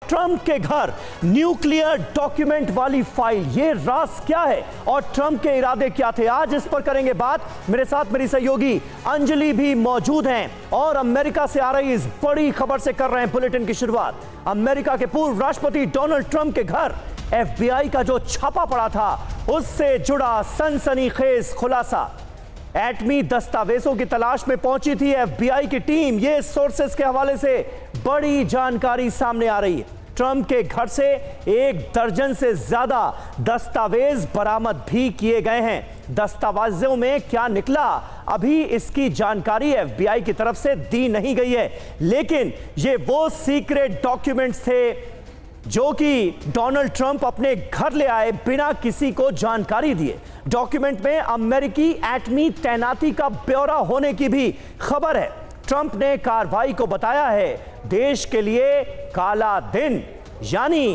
Trump के घर nuclear document वाली फाइल, ये राज क्या है और ट्रंप के इरादे क्या थे, आज इस पर करेंगे बात। मेरे साथ मेरी सहयोगी अंजलि भी मौजूद हैं और अमेरिका से आ रही इस बड़ी खबर से कर रहे हैं बुलेटिन की शुरुआत। अमेरिका के पूर्व राष्ट्रपति डोनाल्ड ट्रंप के घर FBI का जो छापा पड़ा था उससे जुड़ा सनसनीखेज खुलासा। एटमी दस्तावेजों की तलाश में पहुंची थी FBI की टीम, ये सोर्सेस के हवाले से बड़ी जानकारी सामने आ रही है। ट्रंप के घर से 1 दर्जन से ज्यादा दस्तावेज बरामद भी किए गए हैं। दस्तावेजों में क्या निकला, अभी इसकी जानकारी FBI की तरफ से दी नहीं गई है, लेकिन ये वो सीक्रेट डॉक्यूमेंट्स थे जो कि डोनाल्ड ट्रंप अपने घर ले आए बिना किसी को जानकारी दिए। डॉक्यूमेंट में अमेरिकी एटमी तैनाती का ब्यौरा होने की भी खबर है। ट्रंप ने कार्रवाई को बताया है देश के लिए काला दिन, यानी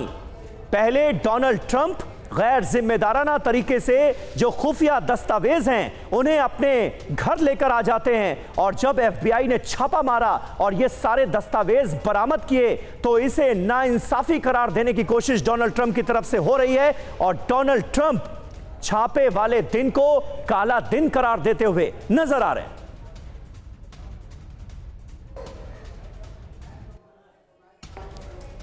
पहले डोनाल्ड ट्रंप गैर जिम्मेदाराना तरीके से जो खुफिया दस्तावेज हैं उन्हें अपने घर लेकर आ जाते हैं, और जब FBI ने छापा मारा और ये सारे दस्तावेज बरामद किए तो इसे नाइंसाफी करार देने की कोशिश डोनाल्ड ट्रंप की तरफ से हो रही है और डोनाल्ड ट्रंप छापे वाले दिन को काला दिन करार देते हुए नजर आ रहे हैं।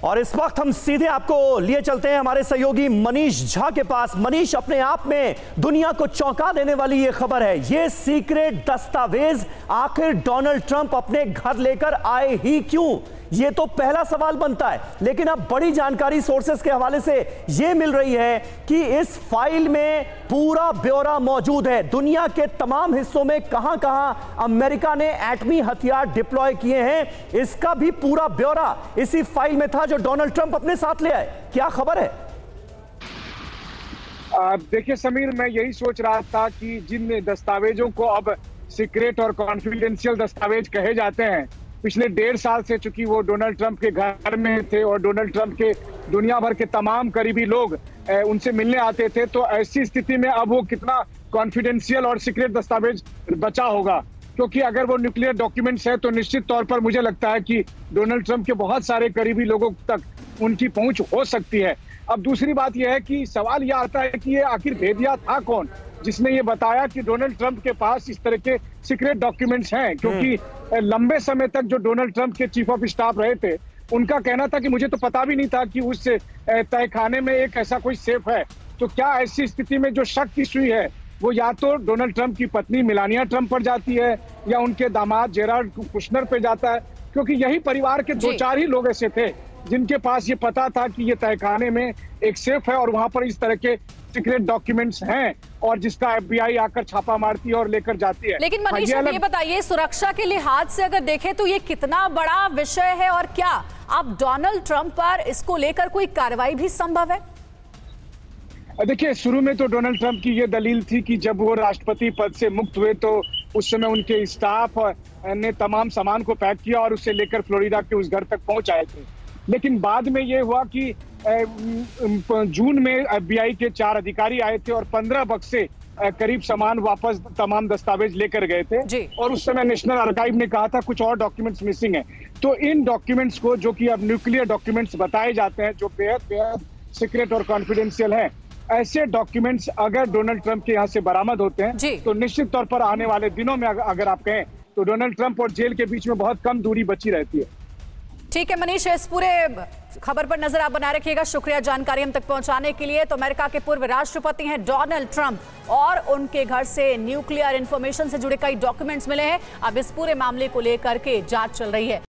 और इस वक्त हम सीधे आपको लिए चलते हैं हमारे सहयोगी मनीष झा के पास। मनीष, अपने आप में दुनिया को चौंका देने वाली यह खबर है, ये सीक्रेट दस्तावेज आखिर डोनाल्ड ट्रंप अपने घर लेकर आए ही क्यों, ये तो पहला सवाल बनता है। लेकिन अब बड़ी जानकारी सोर्सेस के हवाले से यह मिल रही है कि इस फाइल में पूरा ब्यौरा मौजूद है, दुनिया के तमाम हिस्सों में कहां कहां अमेरिका ने एटमी हथियार डिप्लॉय किए हैं, इसका भी पूरा ब्यौरा इसी फाइल में था जो डोनाल्ड ट्रंप अपने साथ ले आए। क्या खबर है? देखिए समीर, मैं यही सोच रहा था कि जिन दस्तावेजों को अब सीक्रेट और कॉन्फिडेंशियल दस्तावेज कहे जाते हैं, पिछले 1.5 साल से चूंकि वो डोनाल्ड ट्रंप के घर में थे और डोनाल्ड ट्रंप के दुनिया भर के तमाम करीबी लोग उनसे मिलने आते थे, तो ऐसी स्थिति में अब वो कितना कॉन्फिडेंशियल और सीक्रेट दस्तावेज बचा होगा, क्योंकि अगर वो न्यूक्लियर डॉक्यूमेंट्स है तो निश्चित तौर पर मुझे लगता है कि डोनाल्ड ट्रंप के बहुत सारे करीबी लोगों तक उनकी पहुंच हो सकती है। अब दूसरी बात यह है कि सवाल यह आता है कि ये आखिर भेदिया था कौन जिसने ये बताया कि डोनाल्ड ट्रंप के पास इस तरह के सीक्रेट डॉक्यूमेंट्स हैं, क्योंकि लंबे समय तक जो डोनाल्ड ट्रंप के चीफ ऑफ स्टाफ रहे थे उनका कहना था कि मुझे तो पता भी नहीं था कि उस तहखाने में एक ऐसा कोई सेफ है। तो क्या ऐसी स्थिति में जो शक की सुई है वो या तो डोनाल्ड ट्रंप की पत्नी मेलानिया ट्रंप पर जाती है या उनके दामाद जेराल्ड कुशनर पे जाता है, क्योंकि यही परिवार के 2-4 ही लोग ऐसे थे जिनके पास ये पता था कि ये तहखाने में एक सेफ है और वहां पर इस तरह के सीक्रेट डॉक्यूमेंट्स हैं और जिसका FBI आकर छापा मारती है और लेकर जाती है। लेकिन मनीष, ये बताइए, सुरक्षा के लिहाज से अगर देखें तो ये कितना बड़ा विषय है और क्या अब डोनाल्ड ट्रंप पर इसको लेकर कोई कार्रवाई भी संभव है? देखिए, शुरू में तो डोनाल्ड ट्रंप की ये दलील थी कि जब वो राष्ट्रपति पद से मुक्त हुए तो उस समय उनके स्टाफ ने तमाम सामान को पैक किया और उसे लेकर फ्लोरिडा के उस घर तक पहुंच आए थे। लेकिन बाद में ये हुआ कि जून में FBI के 4 अधिकारी आए थे और 15 बक्से करीब सामान वापस तमाम दस्तावेज लेकर गए थे, और उस समय नेशनल आर्काइव ने कहा था कुछ और डॉक्यूमेंट्स मिसिंग हैं। तो इन डॉक्यूमेंट्स को, जो कि अब न्यूक्लियर डॉक्यूमेंट्स बताए जाते हैं, जो बेहद सीक्रेट और कॉन्फिडेंशियल हैं, ऐसे डॉक्यूमेंट्स अगर डोनाल्ड ट्रंप के यहाँ से बरामद होते हैं तो निश्चित तौर पर आने वाले दिनों में अगर आप कहें तो डोनाल्ड ट्रंप और जेल के बीच में बहुत कम दूरी बची रहती है। ठीक है मनीष, इस पूरे खबर पर नजर आप बनाए रखिएगा। शुक्रिया जानकारी हम तक पहुंचाने के लिए। तो अमेरिका के पूर्व राष्ट्रपति हैं डोनाल्ड ट्रंप और उनके घर से न्यूक्लियर इंफॉर्मेशन से जुड़े कई डॉक्यूमेंट्स मिले हैं। अब इस पूरे मामले को लेकर के जांच चल रही है।